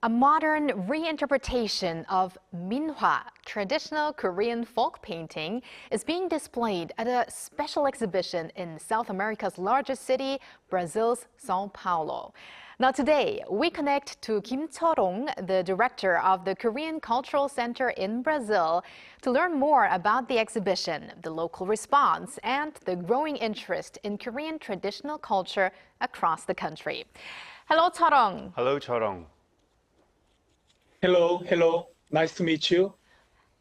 A modern reinterpretation of Minhwa, traditional Korean folk painting, is being displayed at a special exhibition in South America's largest city, Brazil's São Paulo. Now today, we connect to Kim Cheul-hong, the director of the Korean Cultural Center in Brazil, to learn more about the exhibition, the local response, and the growing interest in Korean traditional culture across the country. Hello, Cheul-hong. Hello, Cheul-hong. Hello. Nice to meet you.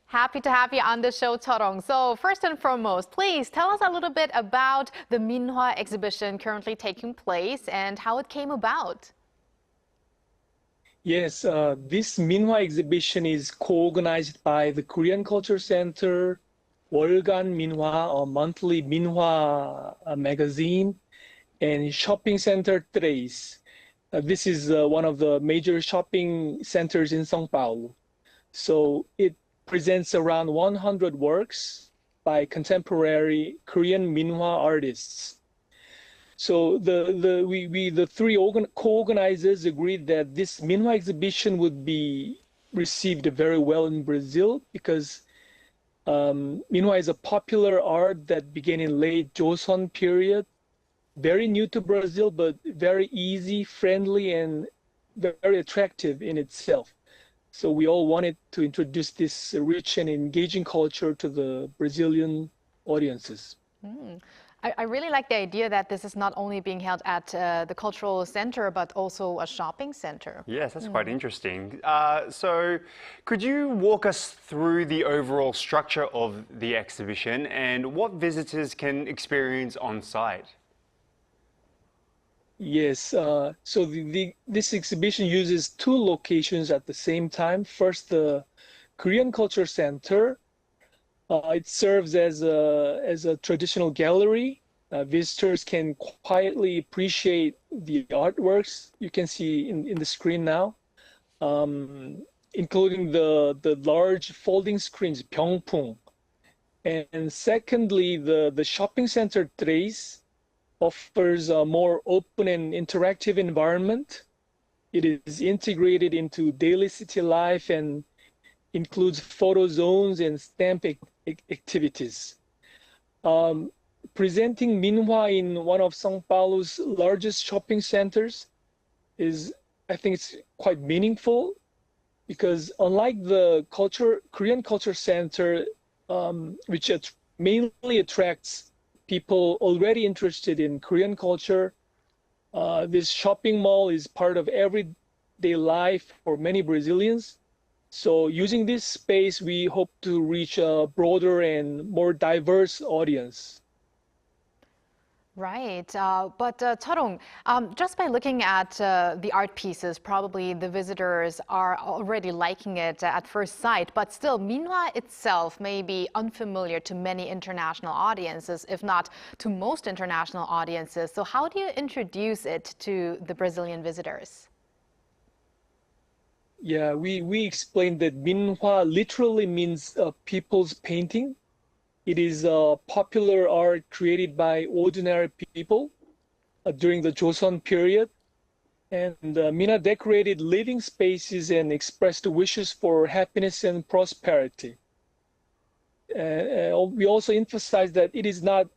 Happy to have you on the show, Cheul-hong. So first and foremost, please tell us a little bit about the Minhwa exhibition currently taking place and how it came about. Yes, this Minhwa exhibition is co-organized by the Korean Culture Center, 월간 Minhwa, a monthly Minhwa magazine, and shopping center Tres. This is one of the major shopping centers in São Paulo. So it presents around 100 works by contemporary Korean Minhwa artists. So the three co-organizers agreed that this Minhwa exhibition would be received very well in Brazil because Minhwa is a popular art that began in late Joseon period. Very new to Brazil, but very easy, friendly, and very attractive in itself. So we all wanted to introduce this rich and engaging culture to the Brazilian audiences. I really like the idea that this is not only being held at the cultural center, but also a shopping center. Yes, that's quite interesting. So could you walk us through the overall structure of the exhibition and what visitors can experience on site? Yes, so this exhibition uses two locations at the same time. First, the Korean Culture Center. It serves as a traditional gallery. Visitors can quietly appreciate the artworks you can see in the screen now, including the large folding screens, Pyeongpung. And secondly, the shopping center Tres offers a more open and interactive environment. It is integrated into daily city life and includes photo zones and stamp activities. Presenting Minhwa in one of São Paulo's largest shopping centers I think it's quite meaningful because unlike the Korean Culture Center, which mainly attracts people already interested in Korean culture, this shopping mall is part of everyday life for many Brazilians. So using this space, we hope to reach a broader and more diverse audience. Right, but Cheul-hong, just by looking at the art pieces, probably the visitors are already liking it at first sight, but still, Minhwa itself may be unfamiliar to many international audiences, if not to most international audiences. So how do you introduce it to the Brazilian visitors? Yeah, we explained that Minhwa literally means people's painting. It is popular art created by ordinary people during the Joseon period. And Minhwa decorated living spaces and expressed wishes for happiness and prosperity. We also emphasize that it is not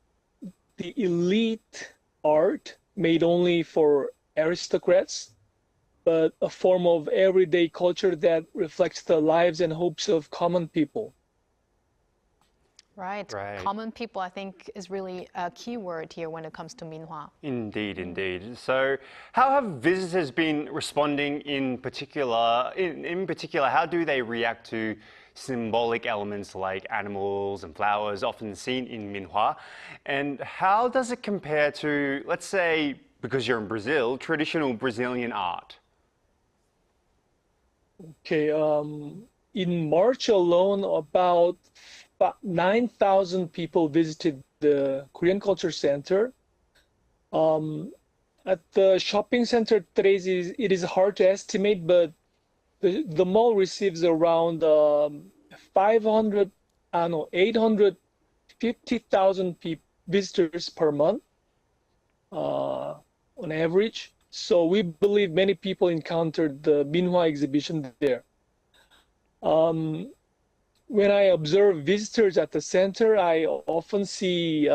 the elite art made only for aristocrats, but a form of everyday culture that reflects the lives and hopes of common people. Right. Common people, I think, is really a key word here when it comes to Minhwa. Indeed. So how have visitors been responding in particular? In particular, how do they react to symbolic elements like animals and flowers often seen in Minhwa? And how does it compare to, let's say, because you're in Brazil, traditional Brazilian art? Okay, in March alone, about 9,000 people visited the Korean Culture Center. At the shopping center Tres, it is hard to estimate, but the mall receives around 850,000 visitors per month on average. So we believe many people encountered the Minhwa exhibition there. When I observe visitors at the center, I often see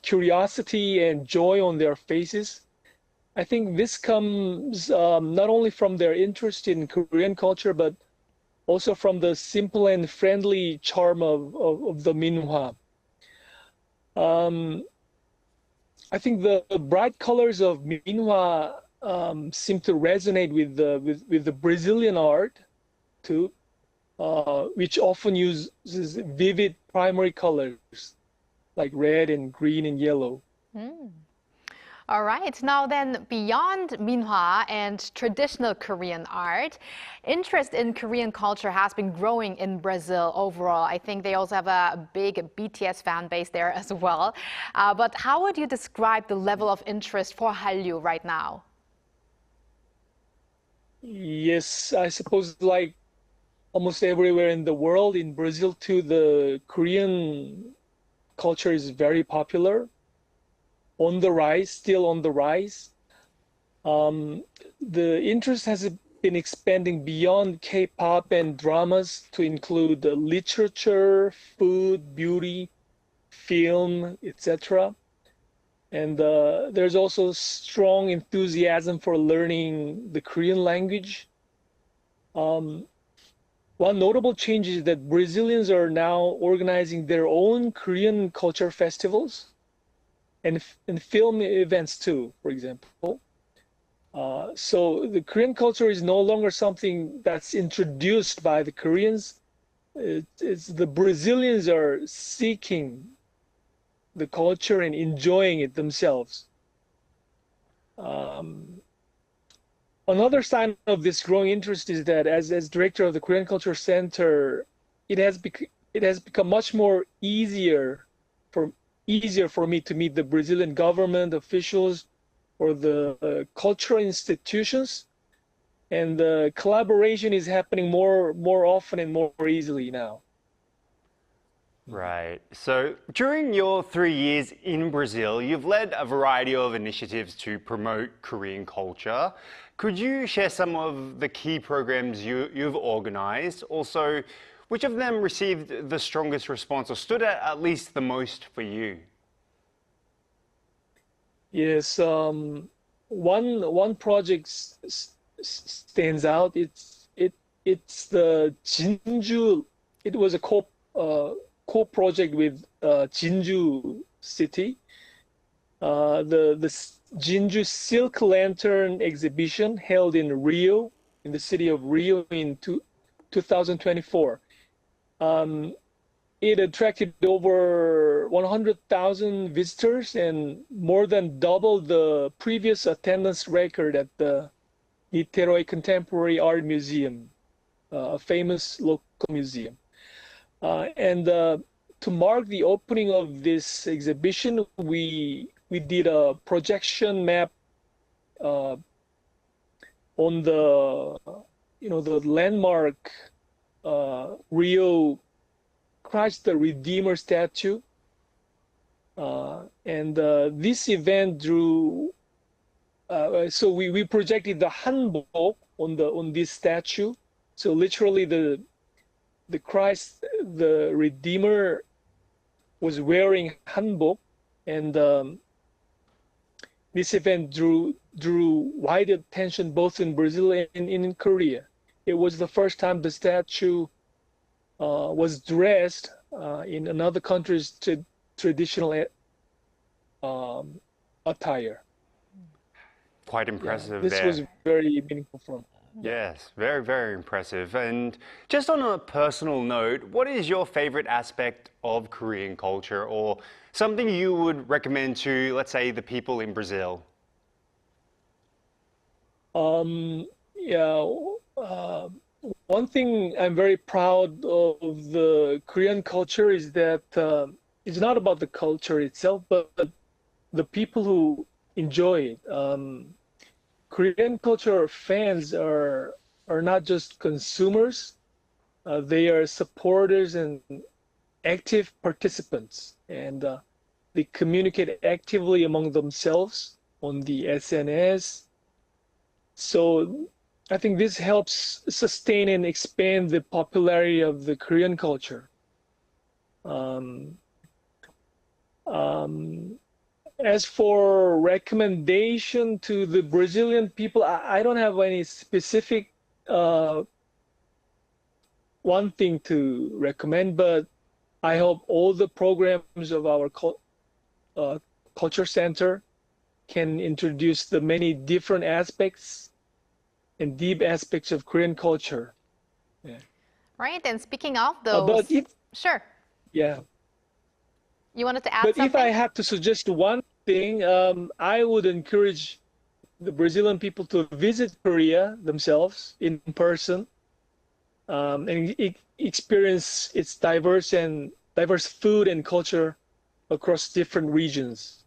curiosity and joy on their faces. I think this comes not only from their interest in Korean culture, but also from the simple and friendly charm of the Minhwa. I think the bright colors of Minhwa seem to resonate with the Brazilian art too, which often uses vivid primary colors like red and green and yellow. All right, now then, beyond Minhwa and traditional Korean art, interest in Korean culture has been growing in Brazil overall. I think they also have a big BTS fan base there as well. But how would you describe the level of interest for Hallyu right now? Yes, I suppose like almost everywhere in the world, in Brazil too, the Korean culture is very popular. On the rise, still on the rise. The interest has been expanding beyond K-pop and dramas to include literature, food, beauty, film, etc. And there's also strong enthusiasm for learning the Korean language. One notable change is that Brazilians are now organizing their own Korean culture festivals and film events too, for example. So the Korean culture is no longer something that's introduced by the Koreans. It's the Brazilians are seeking the culture and enjoying it themselves. Another sign of this growing interest is that as director of the Korean Culture Center, it has become much more easier for me to meet the Brazilian government officials or the cultural institutions, and the collaboration is happening more often and more easily now. Right. So during your 3 years in Brazil, you've led a variety of initiatives to promote Korean culture. Could you share some of the key programs you've organized? Also, which of them received the strongest response or stood out at least the most for you? Yes, one project stands out. It's the Jinju. It was a co-project with Jinju City. The Jinju Silk Lantern exhibition held in Rio, in the city of Rio in 2024. It attracted over 100,000 visitors and more than double the previous attendance record at the Niterói Contemporary Art Museum, a famous local museum. To mark the opening of this exhibition, we did a projection map on the landmark Rio Christ the Redeemer statue, and this event drew. So we projected the hanbok on this statue. So literally the Christ the Redeemer was wearing hanbok, and this event drew wide attention both in Brazil and in Korea. It was the first time the statue was dressed in another country's traditional attire. Quite impressive. This there. was very meaningful for me. Yes, very, very impressive. And just on a personal note, what is your favorite aspect of Korean culture, or something you would recommend to, let's say, the people in Brazil? One thing I'm very proud of the Korean culture is that it's not about the culture itself, but the people who enjoy it. Korean culture fans are not just consumers; they are supporters and active participants, and they communicate actively among themselves on the SNS So I think this helps sustain and expand the popularity of the Korean culture. As for recommendation to the Brazilian people, I don't have any specific one thing to recommend, but I hope all the programs of our culture center can introduce the many different aspects and deep aspects of Korean culture. Yeah. Right, and speaking of those, But if sure, yeah, you wanted to add but something? if I have to suggest one thing, I would encourage the Brazilian people to visit Korea themselves in person, and experience its diverse food and culture across different regions.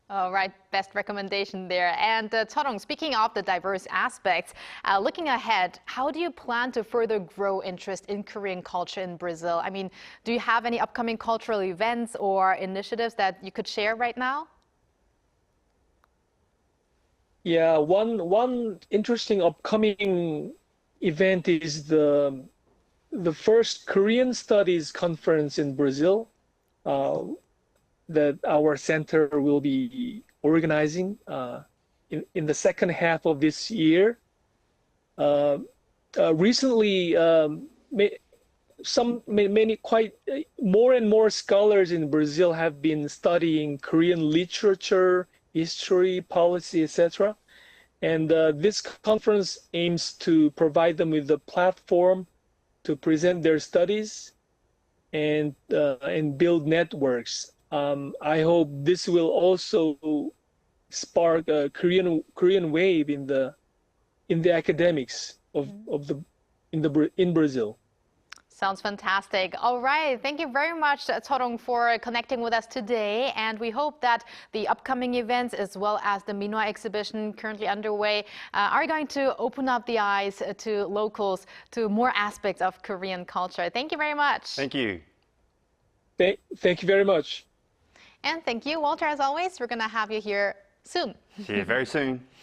All right, best recommendation there. And Cheol-hong, speaking of the diverse aspects, looking ahead, how do you plan to further grow interest in Korean culture in Brazil? I mean, do you have any upcoming cultural events or initiatives that you could share right now? Yeah, one interesting upcoming event is the first Korean Studies conference in Brazil that our center will be organizing in the second half of this year. Recently, more and more scholars in Brazil have been studying Korean literature, history, policy, etc. And this conference aims to provide them with a platform to present their studies and build networks. I hope this will also spark a Korean wave in the academics in Brazil. Sounds fantastic. All right. Thank you very much, Cheol-hong, for connecting with us today. And we hope that the upcoming events, as well as the Minhwa exhibition currently underway, are going to open up the eyes to locals to more aspects of Korean culture. Thank you very much. Thank you. Thank you very much. And thank you, Walter, as always. We're going to have you here soon. See you very soon.